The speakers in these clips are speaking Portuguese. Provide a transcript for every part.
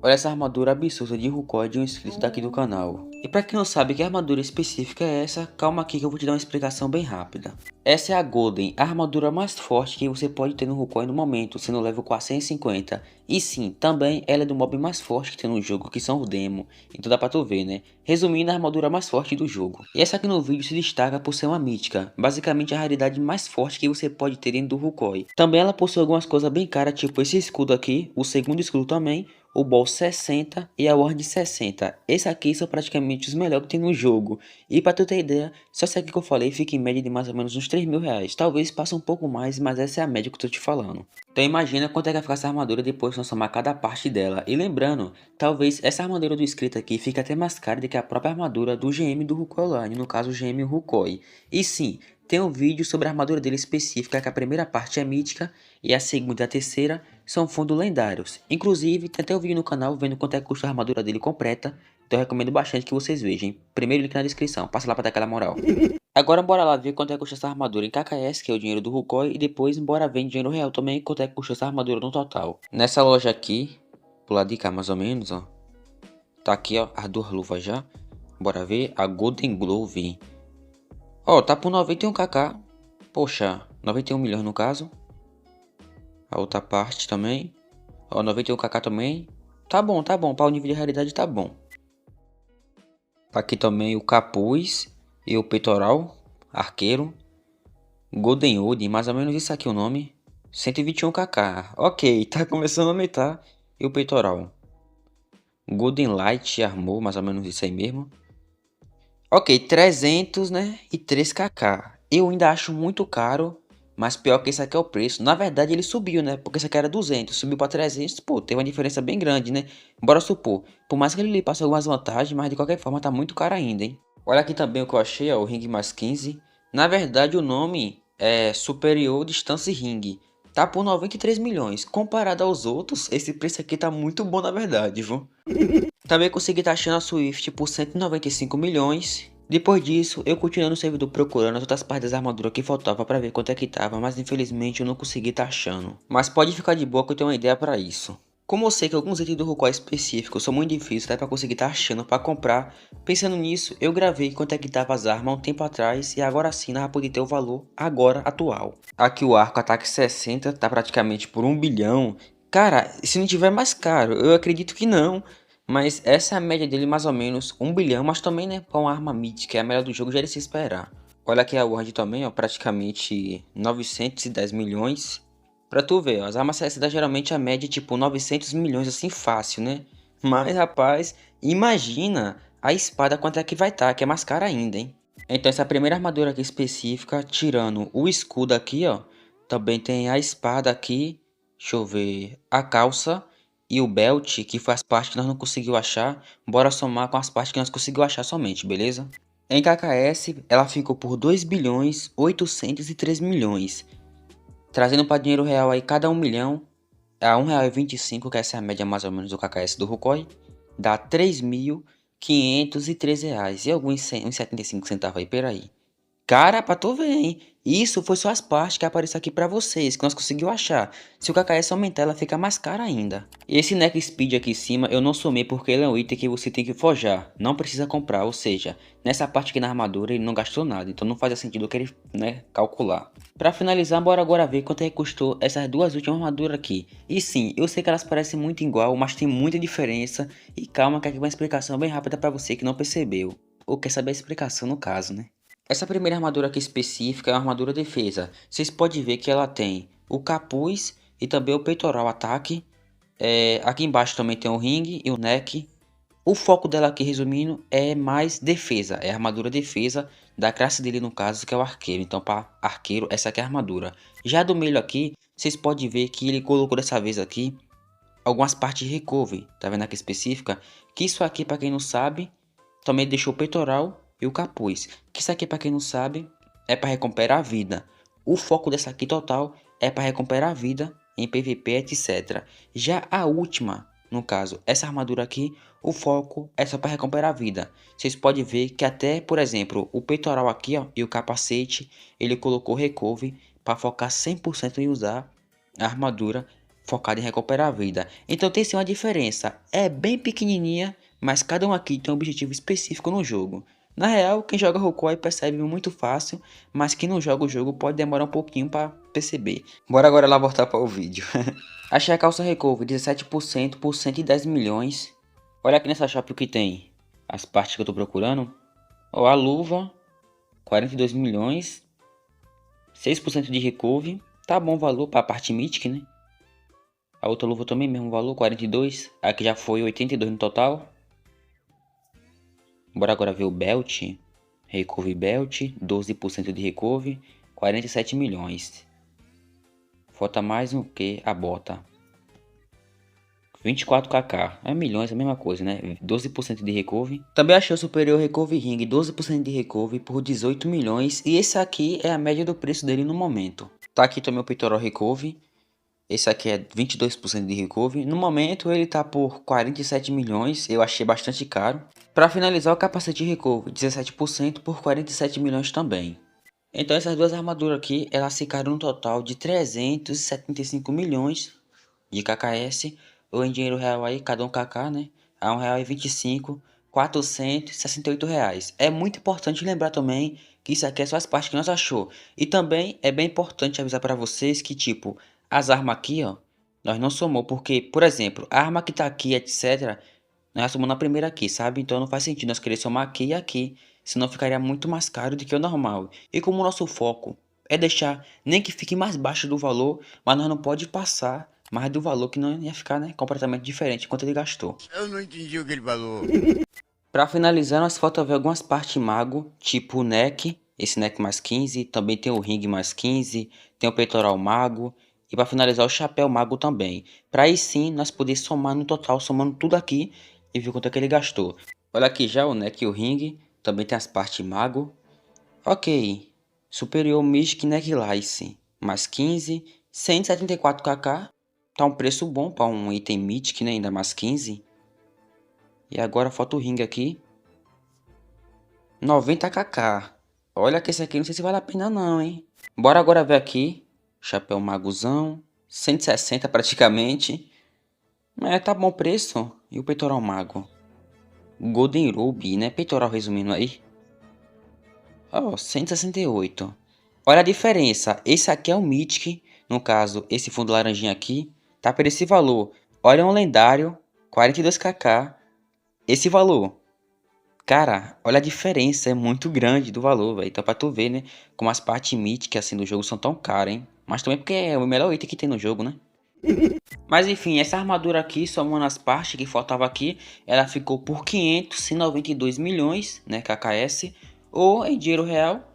Olha essa armadura absurda de Rukoi de um inscrito daqui do canal. E pra quem não sabe que armadura específica é essa, calma aqui que eu vou te dar uma explicação bem rápida. Essa é a Golden, a armadura mais forte que você pode ter no Rukoi no momento, sendo level 450. E sim, também ela é do mob mais forte que tem no jogo, que são o Demo. Então dá pra tu ver, né? Resumindo, a armadura mais forte do jogo. E essa aqui no vídeo se destaca por ser uma mítica, basicamente a raridade mais forte que você pode ter dentro do Rukoi. Também ela possui algumas coisas bem caras, tipo esse escudo aqui, o segundo escudo também, o Ball 60 e a Ward 60. Esse aqui são praticamente os melhores que tem no jogo. E pra tu ter ideia, só isso aqui que eu falei fica em média de mais ou menos uns 3 mil reais. Talvez passe um pouco mais, mas essa é a média que eu tô te falando. Então imagina quanto é que vai ficar essa armadura depois de nós somar cada parte dela. E lembrando, talvez essa armadura do inscrito aqui fique até mais cara do que a própria armadura do GM do Rukoi Online, no caso o GM Rukoi. E sim, tem um vídeo sobre a armadura dele específica, que a primeira parte é mítica e a segunda e a terceira são fundos lendários. Inclusive, tem até um vídeo no canal vendo quanto é que custa a armadura dele completa, então eu recomendo bastante que vocês vejam. Primeiro link na descrição, passa lá pra dar aquela moral. Agora bora lá ver quanto é que custa essa armadura em KKS, que é o dinheiro do Rukoi, e depois bora ver em dinheiro real também quanto é que custa essa armadura no total. Nessa loja aqui, pro lado de cá mais ou menos, ó, tá aqui ó, as duas luvas já. Bora ver a Golden Glove. Ó, tá por 91kk. Poxa, 91 milhões no caso. A outra parte também. Ó, 91kk também. Tá bom, tá bom. Para o nível de realidade tá bom. Aqui também o capuz e o peitoral. Arqueiro. Golden Hood, mais ou menos isso aqui o nome. 121kk. Ok, tá começando a aumentar. E o peitoral. Golden Light Armor, mais ou menos isso aí mesmo. Ok, 300, né? E 3kk. Eu ainda acho muito caro, mas pior que esse aqui é o preço. Na verdade ele subiu, né? Porque esse aqui era 200, subiu para 300, pô, teve uma diferença bem grande, né? Bora supor, por mais que ele lhe passe algumas vantagens, mas de qualquer forma tá muito caro ainda, hein? Olha aqui também o que eu achei, ó, o Ring mais 15. Na verdade o nome é Superior Distance Ring. Tá por 93 milhões. Comparado aos outros, esse preço aqui tá muito bom na verdade, viu? Também consegui estar achando a Swift por 195 milhões. Depois disso, eu continuei no servidor procurando as outras partes da armadura que faltava para ver quanto é que tava, mas infelizmente eu não consegui estar achando. Mas pode ficar de boa que eu tenho uma ideia para isso. Como eu sei que alguns itens do Rukoi específicos são muito difíceis para conseguir estar achando para comprar, pensando nisso, eu gravei quanto é que tava as armas há um tempo atrás e agora sim ela pode ter o valor agora atual. Aqui o arco ataque 60 tá praticamente por 1 bilhão. Cara, se não tiver mais caro, eu acredito que não. Mas essa é a média dele, mais ou menos 1 bilhão, mas também, né, para uma arma mid, que é a melhor do jogo, já era de se esperar. Olha aqui a Word também, ó, praticamente 910 milhões. Pra tu ver, ó, as armas CS geralmente a média é tipo 900 milhões, assim, fácil, né? Mas, rapaz, imagina a espada quanto é que vai estar, que é mais cara ainda, hein? Então essa primeira armadura aqui específica, tirando o escudo aqui, ó, também tem a espada aqui, deixa eu ver, a calça e o belt, que foi as partes que nós não conseguimos achar. Bora somar com as partes que nós conseguimos achar somente, beleza? Em KKS, ela ficou por 2 bilhões 803 milhões. Trazendo para dinheiro real aí, cada 1 milhão a R$ 1,25, que essa é a média mais ou menos do KKS do Rukoi, dá R$ 3.513 reais e alguns 75 centavos aí, peraí. Cara, pra tu ver, hein? Isso foi só as partes que apareceu aqui pra vocês, que nós conseguimos achar. Se o KKS aumentar, ela fica mais cara ainda. E esse Neck Speed aqui em cima, eu não somei porque ele é um item que você tem que forjar. Não precisa comprar, ou seja, nessa parte aqui na armadura ele não gastou nada. Então não faz sentido que ele, né, calcular. Pra finalizar, bora agora ver quanto é que custou essas duas últimas armaduras aqui. E sim, eu sei que elas parecem muito igual, mas tem muita diferença. E calma que aqui vai uma explicação bem rápida pra você que não percebeu. Ou quer saber a explicação no caso, né? Essa primeira armadura aqui específica é uma armadura defesa. Vocês podem ver que ela tem o capuz e também o peitoral ataque. Aqui embaixo também tem o ring e o neck. O foco dela aqui, resumindo, é mais defesa. É a armadura defesa da classe dele no caso, que é o arqueiro. Então para arqueiro, essa aqui é a armadura. Já do meio aqui, vocês podem ver que ele colocou dessa vez aqui algumas partes de recovery. Tá vendo aqui específica? Que isso aqui, para quem não sabe, também deixou o peitoral e o capuz. Que isso aqui, para quem não sabe, é para recuperar a vida. O foco dessa aqui total é para recuperar a vida em PVP, etc. Já a última, no caso, essa armadura aqui, o foco é só para recuperar a vida. Vocês podem ver que até, por exemplo, o peitoral aqui, ó, e o capacete, ele colocou recovery para focar 100% em usar a armadura focada em recuperar a vida. Então tem sim uma diferença. É bem pequenininha, mas cada um aqui tem um objetivo específico no jogo. Na real, quem joga Rokoi percebe muito fácil, mas quem não joga o jogo pode demorar um pouquinho para perceber. Bora agora lá voltar para o vídeo. Achei a calça Recover 17% por 110 milhões. Olha aqui nessa shop o que tem. As partes que eu tô procurando. Ó, a luva, 42 milhões. 6% de recover. Tá bom o valor para a parte Mythic, né? A outra luva também, mesmo valor, 42. Aqui já foi 82 no total. Bora agora ver o Belt. Recover Belt, 12% de recover, 47 milhões. Falta mais um que a bota. 24kk, é milhões, a mesma coisa, né? 12% de recover. Também achei o superior recover ring, 12% de recover por 18 milhões. E esse aqui é a média do preço dele no momento. Tá aqui também o peitoral recover. Esse aqui é 22% de recover. No momento ele tá por 47 milhões, eu achei bastante caro. Para finalizar, o capacete recover, 17% por 47 milhões também. Então essas duas armaduras aqui, elas ficaram no total de 375 milhões de KKS, ou em dinheiro real aí, cada um KK, né? A R$1,25, 468 reais. É muito importante lembrar também que isso aqui é só as partes que nós achou. E também é bem importante avisar para vocês que, tipo, as armas aqui, ó, nós não somou, porque, por exemplo, a arma que tá aqui, etc., nós já somamos na primeira aqui, sabe? Então não faz sentido nós querer somar aqui e aqui, senão ficaria muito mais caro do que o normal. E como o nosso foco é deixar, nem que fique mais baixo do valor, mas nós não pode passar mais do valor, que não ia ficar, né, completamente diferente quanto ele gastou. Eu não entendi o que ele falou. Para finalizar, nós falta ver algumas partes mago, tipo o neck, esse neck mais 15, também tem o ring mais 15, tem o peitoral mago, e para finalizar o chapéu mago também. Para aí sim, nós poder somar no total, somando tudo aqui, e ver quanto é que ele gastou. Olha aqui já o neck e o ring, também tem as partes mago. Ok, superior Mystic Necklace, mais 15, 174kk, tá um preço bom para um item Mythic, né, ainda mais 15. E agora falta o ring aqui, 90kk. Olha que esse aqui não sei se vale a pena não, hein. Bora agora ver aqui, chapéu magozão, 160 praticamente. É, tá bom o preço. E o peitoral mago? Golden Ruby, né, peitoral resumindo aí. Ó, 168. Olha a diferença. Esse aqui é o Mythic. No caso, esse fundo laranjinha aqui. Tá por esse valor. Olha um lendário. 42kk. Esse valor. Cara, olha a diferença. É muito grande do valor, velho. Então pra tu ver, né? Como as partes Mythic assim do jogo são tão caras, hein? Mas também porque é o melhor item que tem no jogo, né? Mas enfim, essa armadura aqui, somando as partes que faltava aqui, ela ficou por 592 milhões, né, KKS, ou em dinheiro real,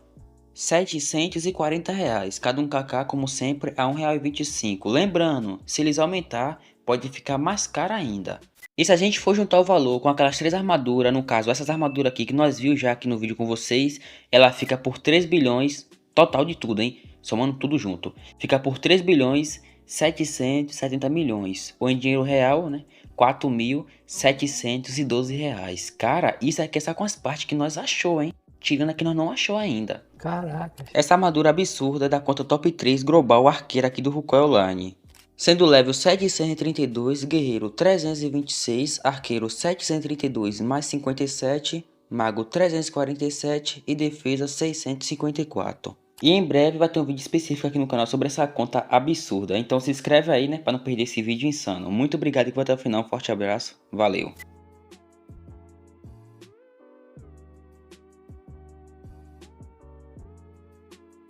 740 reais. Cada um KK, como sempre, a R$1,25. Lembrando, se eles aumentar, pode ficar mais caro ainda. E se a gente for juntar o valor com aquelas três armaduras, no caso, essas armaduras aqui que nós vimos já aqui no vídeo com vocês, ela fica por 3 bilhões, total de tudo, hein? Somando tudo junto. Fica por 3 bilhões 770 milhões, ou em dinheiro real, né? 4.712 reais. Cara, isso aqui é só com as partes que nós achou, hein? Tirando a que nós não achou ainda. Caraca. Essa armadura absurda é da conta top 3 global arqueira aqui do Rukoi Online. Sendo level 732, guerreiro 326, arqueiro 732 mais 57, mago 347 e defesa 654. E em breve vai ter um vídeo específico aqui no canal sobre essa conta absurda. Então se inscreve aí, né, para não perder esse vídeo insano. Muito obrigado que vai até o final, um forte abraço, valeu!